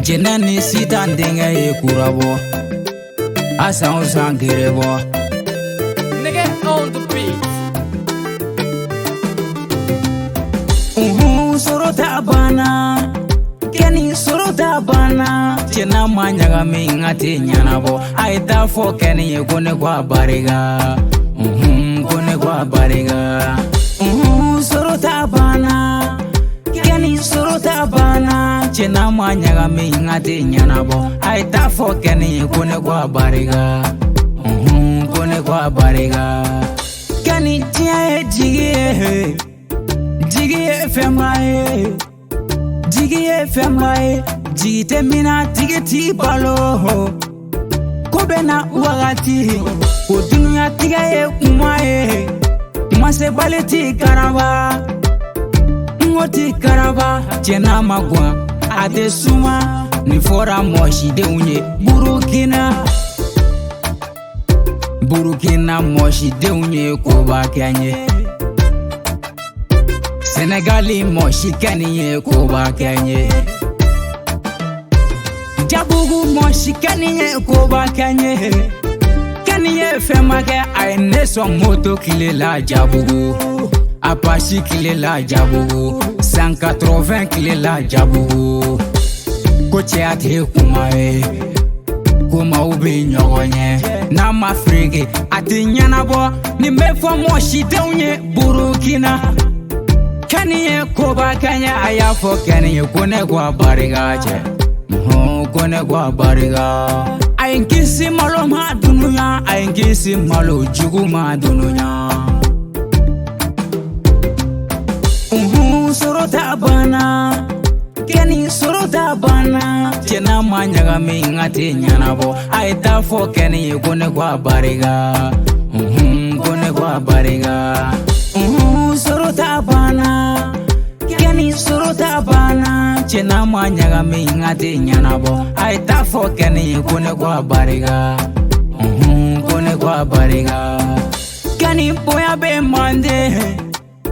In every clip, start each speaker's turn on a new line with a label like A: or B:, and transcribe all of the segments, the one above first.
A: Jenani sitan denga e kurabo Asan usan girebo
B: Nigga on the beat.
A: Sorota bana Kenny sorota bana Chena manyaga me ngati nyanabo Aita fo Kenny ye kone kwa bariga Kone kwa bariga Sorota bana Kenny sorota bana Chena manyaga me ngati nyanabo Aita fo Kenny ye kone kwa bariga Kone kwa bariga Kenny tia e jigi Jigi FMI Jigi temina tigeti balo Kobena wagati Ko dunya tiga ye kumaye Mase baleti karaba Ngoti karaba Jena magwa Ade suma Ni fora moshi de unye Burukina moshi de unye Koba kanye Senegali moshi kaniye koba kanye Jabugu moshi kaniye koba kanye Kaniye femake aine son moto kilela Jabugu Apache kilela Jabugu 180 kilela Jabugu Koche ate kumae Kuma ubi nyogonye Na mafrige ati nyanabo Ni mefo moshi deunye Burukina Kaniye koba kanya ayafo kaniye kone kwa bariga che Kone kwa bariga Ainkisi malo ma dunuya Ainkisi malo jugu ma dunuya Sorota bana Kani sorota bana Chena manyaga me ngati nyanabo Aita fo kaniye kone kwa bariga Kone kwa bariga Sorota bana Kenny sorota bana Chena manyaga me ngati nyanabo Aita fo Kenny kone kwa bariga Kone kwa bariga Kenny boya be mande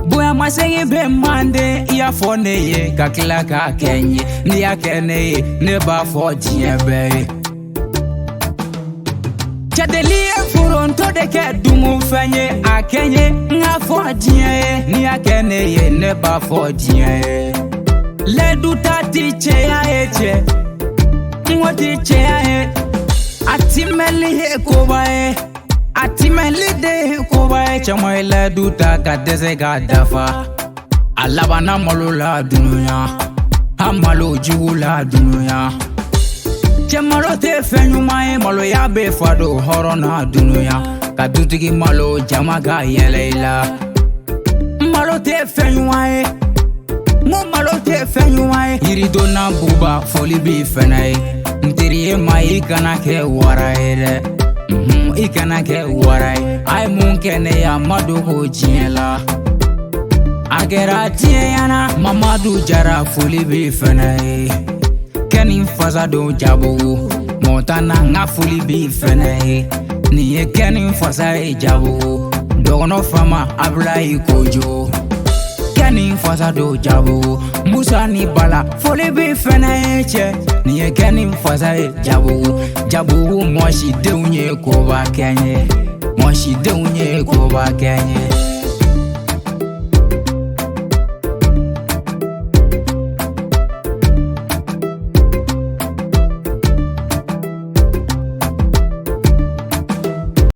A: Boya masenge be mande Ya fo ne ye kakila ka kenye Ni ya kene ye ne ba fo jiebe Chadelie furonto de ke dumu fenye akenye nga fo diye ni akene ye ne ba fo diye le duta ti che ya eche ngoti che ya e atimeli he ko ba e atimeli de ko ba e chamo le duta ka dese ga dafa alabana molula dunya amalo jugula dunya Malo te fenyuma e malo ya be fado horona dunuya Kadutigi malo jamaga yeleila Malo te fenyuma e Mo malo te fenyuma e Irido na buba foli bi fenai Ntiri e ma ikana ke warai de Ikana ke warai Ai munkene ya madu ho jiela Agera tie yana Mamadu jara foli bi fenai Kenny fasado Jabugu Montana nga fuli bi fene Ni ye Kenny fasado Jabugu Dogono fama Ablayi Kojo Kenny fasado Jabugu Musa ni bala fuli bi fene che Ni ye Kenny fasado Jabugu Jabugu moshi deunye koba kenye Moshi deunye koba kenye